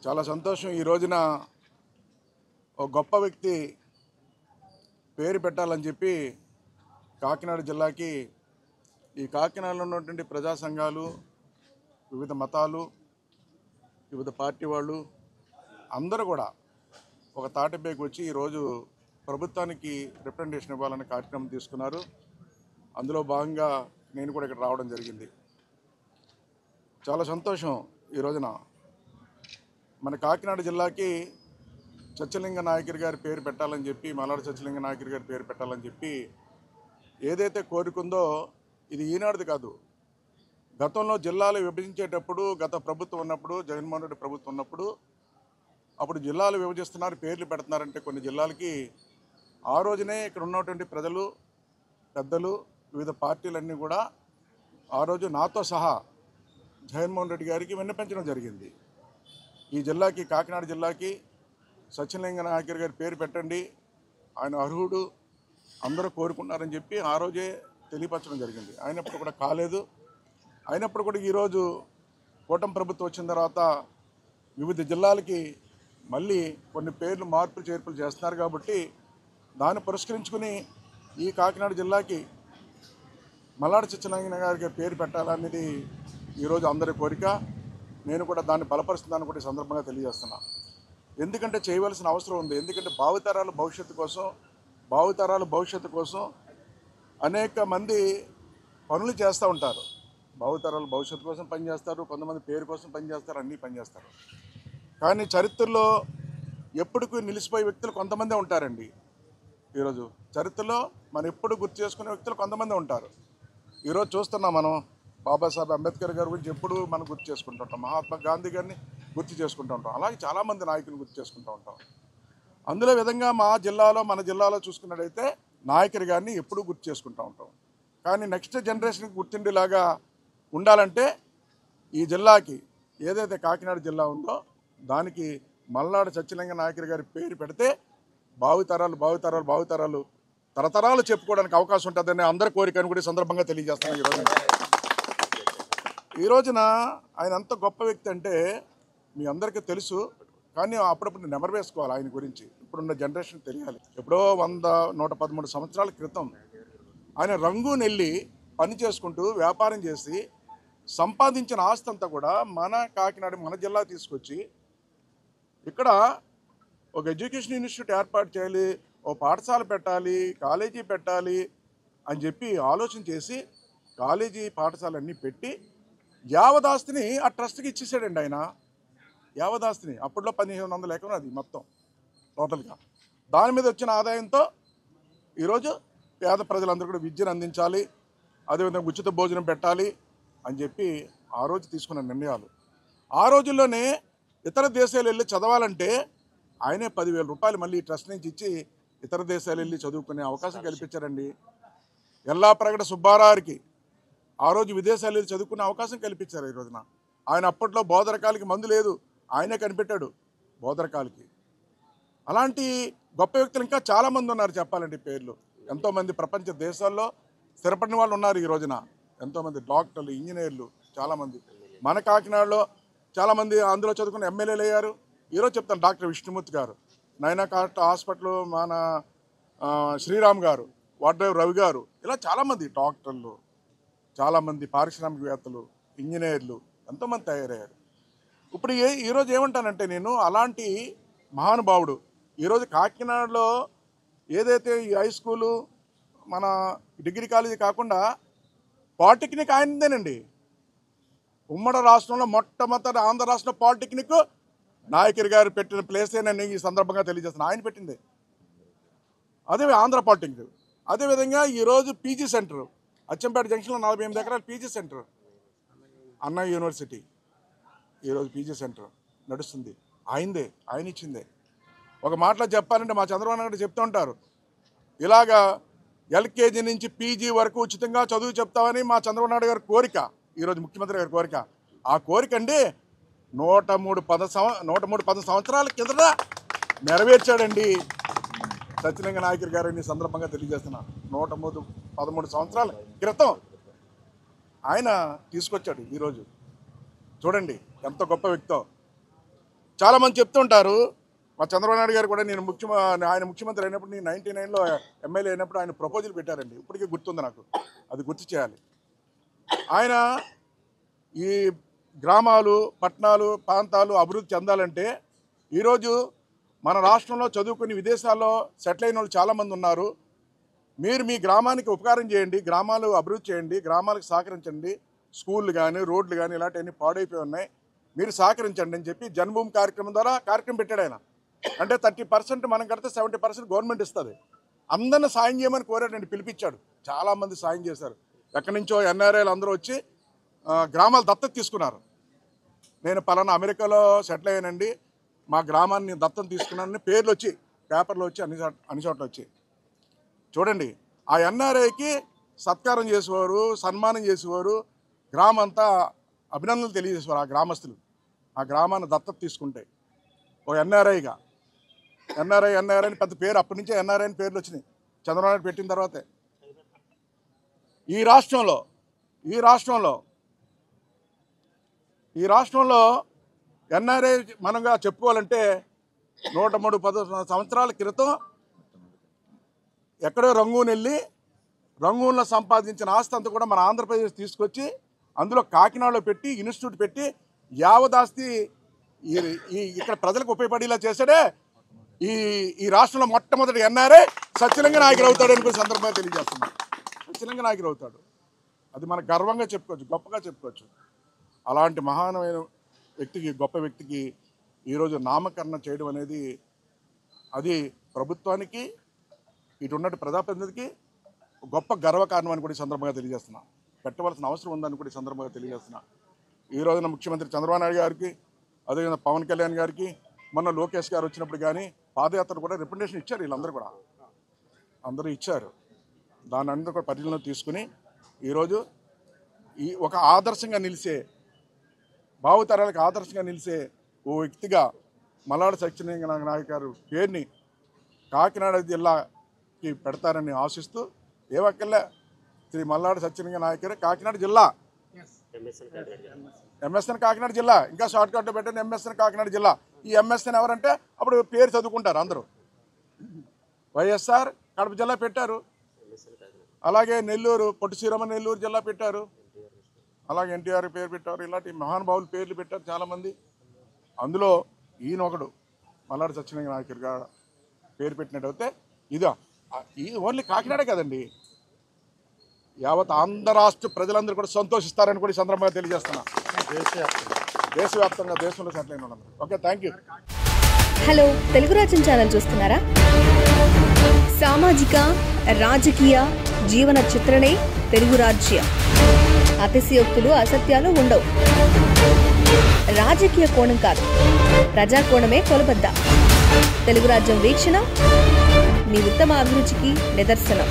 చాలా సంతోషం. ఈ రోజున ఒక గొప్ప వ్యక్తి పేరు పెట్టాలని చెప్పి కాకినాడ జిల్లాకి ఈ కాకినాడలో ఉన్నటువంటి ప్రజా సంఘాలు, వివిధ మతాలు, వివిధ పార్టీ వాళ్ళు అందరూ కూడా ఒక తాటిపైకి వచ్చి ఈరోజు ప్రభుత్వానికి రిప్రజెంటేషన్ ఇవ్వాలనే కార్యక్రమం తీసుకున్నారు. అందులో భాగంగా నేను కూడా ఇక్కడ రావడం జరిగింది. చాలా సంతోషం. ఈ రోజున మన కాకినాడ జిల్లాకి చచ్చలింగ నాయకర్ గారి పేరు పెట్టాలని చెప్పి, మల్లాడి చచ్చలింగ నాయకర్ గారి పేరు పెట్టాలని చెప్పి ఏదైతే కోరుకుందో ఇది ఈనాడుది కాదు. గతంలో జిల్లాలు విభజించేటప్పుడు, గత ప్రభుత్వం ఉన్నప్పుడు, జగన్మోహన్ రెడ్డి ప్రభుత్వం ఉన్నప్పుడు అప్పుడు జిల్లాలు విభజిస్తున్నారు, పేర్లు పెడుతున్నారంటే కొన్ని జిల్లాలకి ఆ రోజునే ఇక్కడ ఉన్నటువంటి ప్రజలు, పెద్దలు, వివిధ పార్టీలన్నీ కూడా ఆ రోజు నాతో సహా జగన్మోహన్ రెడ్డి గారికి విన్నపించడం జరిగింది. ఈ జిల్లాకి, కాకినాడ జిల్లాకి సత్యలింగ నాయకర్ గారి పేరు పెట్టండి, ఆయన అర్హుడు, అందరూ కోరుకున్నారని చెప్పి ఆ రోజే తెలియపరచడం జరిగింది. అయినప్పుడు కూడా కాలేదు. అయినప్పుడు కూడా ఈరోజు కూటమి ప్రభుత్వం వచ్చిన తర్వాత వివిధ జిల్లాలకి మళ్ళీ కొన్ని పేర్లు మార్పులు చేర్పులు చేస్తున్నారు. కాబట్టి దాన్ని పురస్కరించుకుని ఈ కాకినాడ జిల్లాకి మల్లాడి సత్యనారాయణ గారికి పేరు పెట్టాలనేది ఈరోజు అందరి కోరిక. నేను కూడా దాన్ని బలపరుస్తుందని కూడా ఈ సందర్భంగా తెలియజేస్తున్నా. ఎందుకంటే చేయవలసిన అవసరం ఉంది. ఎందుకంటే భావితరాల భవిష్యత్తు కోసం అనేక మంది పనులు చేస్తూ ఉంటారు. భావితరాల భవిష్యత్తు కోసం పనిచేస్తారు, కొంతమంది పేరు కోసం పనిచేస్తారు, అన్నీ పనిచేస్తారు. కానీ చరిత్రలో ఎప్పటికీ నిలిచిపోయే వ్యక్తులు కొంతమందే ఉంటారండి. ఈరోజు చరిత్రలో మనం ఎప్పుడు గుర్తు చేసుకునే వ్యక్తులు కొంతమంది ఉంటారు. ఈరోజు చూస్తున్నాం మనం బాబాసాహెబ్ అంబేద్కర్ గారి గురించి ఎప్పుడు మనం గుర్తు చేసుకుంటూ ఉంటాం, మహాత్మా గాంధీ గారిని గుర్తు చేసుకుంటూ ఉంటాం, అలాగే చాలామంది నాయకులు గుర్తు చేసుకుంటూ ఉంటాం. అందులో విధంగా మన జిల్లాలో చూసుకున్నట్టయితే నాయకర్ గారిని ఎప్పుడూ గుర్తు చేసుకుంటూ ఉంటాం. కానీ నెక్స్ట్ జనరేషన్కి గుర్తుండేలాగా ఉండాలంటే ఈ జిల్లాకి ఏదైతే కాకినాడ జిల్లా ఉందో దానికి మల్లాడి సత్యలింగ నాయకర్ గారి పేరు పెడితే భావితరాలు తరతరాలు చెప్పుకోవడానికి అవకాశం ఉంటుందని అందరి కోరికను కూడా సందర్భంగా తెలియజేస్తాను. ఈ రోజున ఆయన అంత గొప్ప వ్యక్తి అంటే మీ అందరికీ తెలుసు. కానీ అప్పుడప్పుడు నెమరు వేసుకోవాలి ఆయన గురించి. ఇప్పుడున్న జనరేషన్ తెలియాలి. ఎప్పుడో 113 సంవత్సరాల క్రితం ఆయన రంగూన్ వెళ్ళి పని చేసుకుంటూ వ్యాపారం చేసి సంపాదించిన ఆస్తి అంతా కూడా మన కాకినాడ, మన జిల్లా తీసుకొచ్చి ఇక్కడ ఒక ఎడ్యుకేషన్ ఇన్స్టిట్యూట్ ఏర్పాటు చేయాలి, ఓ పాఠశాల పెట్టాలి, కాలేజీ పెట్టాలి అని చెప్పి ఆలోచన చేసి కాలేజీ పాఠశాలన్నీ పెట్టి యావదాస్తిని ఆ ట్రస్ట్కి ఇచ్చేసాడండి ఆయన. యావదాస్తిని అప్పట్లో 1500 ఎకరం అది మొత్తం టోటల్గా. దాని మీద వచ్చిన ఆదాయంతో ఈరోజు పేద ప్రజలందరూ కూడా విద్యను అందించాలి, అదేవిధంగా ఉచిత భోజనం పెట్టాలి అని చెప్పి ఆ రోజు తీసుకున్న నిర్ణయాలు. ఆ రోజుల్లోనే ఇతర దేశాలు వెళ్ళి చదవాలంటే ఆయనే 10,000 రూపాయలు మళ్ళీ ట్రస్ట్ నుంచి ఇచ్చి ఇతర దేశాలు వెళ్ళి చదువుకునే అవకాశం కల్పించారండి. ఎల్లాప్రగడ సుబ్బారావుకి ఆ రోజు విదేశాలు వెళ్ళి చదువుకునే అవకాశం కల్పించారు. ఈ రోజున ఆయన అప్పట్లో బోధరకాలకి మందు లేదు, ఆయనే కనిపెట్టాడు బోధరకాలకి. అలాంటి గొప్ప వ్యక్తులు ఇంకా చాలామంది ఉన్నారు చెప్పాలంటే పేర్లు. ఎంతోమంది ప్రపంచ దేశాల్లో స్థిరపడిన వాళ్ళు ఉన్నారు. ఈ రోజున ఎంతోమంది డాక్టర్లు, ఇంజనీర్లు చాలామంది మన కాకినాడలో చాలామంది అందులో చదువుకున్న ఎమ్మెల్యేలు అయ్యారు. ఈరోజు చెప్తాను, డాక్టర్ విష్ణుమూర్తి గారు, నైనా కార్ట్ హాస్పిటల్, మన శ్రీరామ్ గారు, వాడ్రేవ్ రవి గారు, ఇలా చాలామంది డాక్టర్లు, చాలామంది పారిశ్రామికవేత్తలు, ఇంజనీర్లు ఎంతోమంది తయారయ్యారు. ఇప్పుడు ఈరోజు ఏమంటానంటే నేను అలాంటి మహానుభావుడు ఈరోజు కాకినాడలో ఏదైతే ఈ హై స్కూలు, మన డిగ్రీ కాలేజీ కాకుండా పాలిటెక్నిక్ ఆయనదేనండి. ఉమ్మడి రాష్ట్రంలో మొట్టమొదటి ఆంధ్ర రాష్ట్రంలో పాలిటెక్నిక్ నాయకర్ గారు పెట్టిన ప్లేసే నేను ఈ సందర్భంగా తెలియజేస్తాను. ఆయన పెట్టింది అదే ఆంధ్ర పాలిటెక్నిక్. అదేవిధంగా ఈరోజు పీజీ సెంటర్ అచ్చంపేట జంక్షన్లో 48 ఎకరాల పీజీ సెంటర్, అన్నా యూనివర్సిటీ ఈరోజు పీజీ సెంటర్ నడుస్తుంది. ఆయన ఇచ్చిందే. ఒక మాటలో చెప్పాలంటే మా చంద్రబాబు నాయుడు చెప్తూ ఉంటారు, ఇలాగా ఎల్కేజీ నుంచి పీజీ వరకు ఉచితంగా చదువు చెప్తామని మా చంద్రబాబు నాయుడు గారి కోరిక, ఈరోజు ముఖ్యమంత్రి గారి కోరిక. ఆ కోరిక అండి 103 సంవత్సరాల కిందట నెరవేర్చాడండి సత్యలింగ నాయకర్ గారిని సందర్భంగా తెలియజేస్తున్నా. 113 సంవత్సరాల క్రితం ఆయన తీసుకొచ్చాడు. ఈరోజు చూడండి ఎంత గొప్ప వ్యక్తో. చాలామంది చెప్తుంటారు, మా చంద్రబాబు నాయుడు గారు కూడా ఆయన ముఖ్యమంత్రి అయినప్పుడు నేను 99లో ఎమ్మెల్యే అయినప్పుడు ఆయన ప్రపోజల్ పెట్టారండి. ఇప్పటికీ గుర్తుంది నాకు, అది గుర్తు చేయాలి. ఆయన ఈ గ్రామాలు, పట్టణాలు, ప్రాంతాలు అభివృద్ధి చెందాలంటే ఈరోజు మన రాష్ట్రంలో చదువుకుని విదేశాల్లో సెటిల్ అయిన వాళ్ళు చాలామంది ఉన్నారు. మీరు మీ గ్రామానికి ఉపకారం చేయండి, గ్రామాలు అభివృద్ధి చేయండి, గ్రామాలకు సహకరించండి. స్కూళ్ళు కానీ, రోడ్లు కానీ ఇలాంటివన్నీ పాడైపోయి ఉన్నాయి, మీరు సహకరించండి అని చెప్పి జన్మభూమి కార్యక్రమం ద్వారా కార్యక్రమం పెట్టాడు ఆయన. అంటే 30% మనం కడితే 70% గవర్నమెంట్ ఇస్తుంది. అందరిని సాయం చేయమని కోరాడండి, పిలిపించాడు. చాలామంది సాయం చేశారు. ఎక్కడి నుంచో ఎన్ఆర్ఐలు అందరూ వచ్చి గ్రామాలు దత్తత తీసుకున్నారు. నేను పలానా అమెరికాలో సెటిల్ అయ్యానండి, మా గ్రామాన్ని దత్తత తీసుకున్నానని పేర్లు వచ్చి పేపర్లో వచ్చి అన్ని చోట్ల వచ్చి చూడండి. ఆ ఎన్ఆర్ఐకి సత్కారం చేసేవారు, సన్మానం చేసేవారు, గ్రామం అంతా అభినందనలు తెలియజేసేవారు. ఆ గ్రామస్తులు ఆ గ్రామాన్ని దత్తత తీసుకుంటే ఓ ఎన్ఆర్ఐగా ఎన్ఆర్ఐ అని పెద్ద పేరు, అప్పటి నుంచే ఎన్ఆర్ఐ అని పేర్లు వచ్చినాయి చంద్రబాబు నాయుడు పెట్టిన తర్వాతే. ఈ రాష్ట్రంలో ఎన్ఆర్ఐ మనంగా చెప్పుకోవాలంటే 103 సంవత్సరాల క్రితం ఎక్కడో రంగూన్లో సంపాదించిన ఆస్తి అంతా కూడా మన ఆంధ్రప్రదేశ్ తీసుకొచ్చి అందులో కాకినాడలో పెట్టి ఇన్స్టిట్యూట్ పెట్టి యావదాస్తి ఇక్కడ ప్రజలకు ఉపయోగపడేలా చేశాడే ఈ రాష్ట్రంలో మొట్టమొదటి ఎన్ఆర్ఐ సత్యలింగ నాయకుడు అవుతాడు అని సందర్భంగా తెలియజేస్తున్నాను. సత్యలింగ నాయకుడు అవుతాడు, అది మనకు గర్వంగా చెప్పుకోవచ్చు, గొప్పగా చెప్పుకోవచ్చు. అలాంటి మహానమైన వ్యక్తికి, గొప్ప వ్యక్తికి ఈరోజు నామకరణం చేయడం అనేది అది ప్రభుత్వానికి, ఇటు ఉన్నట్టు ప్రజాప్రతినిధికి గొప్ప గర్వకారణం అని కూడా ఈ సందర్భంగా తెలియజేస్తున్నా. పెట్టవలసిన అవసరం ఉందని కూడా ఈ సందర్భంగా తెలియజేస్తున్నా. ఈ రోజున ముఖ్యమంత్రి చంద్రబాబు నాయుడు గారికి, అదేవిధంగా పవన్ కళ్యాణ్ గారికి, మొన్న లోకేష్ గారు వచ్చినప్పుడు కానీ పాదయాత్ర కూడా రిప్రజెంటేషన్ ఇచ్చారు. వీళ్ళందరూ కూడా అందరూ ఇచ్చారు. దాని అందరూ కూడా పరిశీలన తీసుకుని ఈరోజు ఒక ఆదర్శంగా నిలిచే, భావితరాలకు ఆదర్శంగా నిలిచే ఓ వ్యక్తిగా మల్లాడి సత్యలింగ నాయక్ గారు పేరుని కాకినాడ జిల్లాకి పెడతారని ఆశిస్తూ, ఏ ఒక్కళ్ళే శ్రీ మల్లాడి సత్యలింగ నాయక్ గారు కాకినాడ జిల్లా, ఎంఎస్ఎన్ కాకినాడ జిల్లా, ఇంకా షార్ట్ కట్లో పెట్టండి ఎంఎస్ఎన్ కాకినాడ జిల్లా. ఈ ఎంఎస్ఎన్ ఎవరంటే అప్పుడు పేరు చదువుకుంటారు అందరూ. వైఎస్ఆర్ కడప జిల్లా పెట్టారు, అలాగే నెల్లూరు పొట్టి శ్రీరామ నెల్లూరు జిల్లా పెట్టారు, అలాగే ఎన్టీఆర్ పేరు పెట్టారు. ఇలాంటి మహానుభావులు పేర్లు పెట్టారు చాలామంది. అందులో ఈయన ఒకడు మల్లాడి సత్యలింగ నాయకుడిగా పేరు పెట్టినట్టయితే ఇది ఓన్లీ కాకినాడే కదండి, యావత్ ఆంధ్ర రాష్ట్ర ప్రజలందరూ కూడా సంతోషిస్తారని కూడా ఈ సందర్భంగా తెలియజేస్తున్నా. దేశవ్యాప్తంగా దేశంలో సెటిల్ అయిన వాళ్ళందరూ. Okay, thank you. Hello, Telugu రాజ్యం ఛానల్ చూస్తున్నారా? సామాజిక, రాజకీయ, జీవన చిత్రణే తెలుగు రాజ్యం. అతిశయోక్తులు, అసత్యాలు ఉండవు. రాజకీయ కోణం కాదు, ప్రజా కోణమే కొలబద్ద. తెలుగు రాజ్యం వీక్షణ మీ ఉత్తమ అభిరుచికి నిదర్శనం.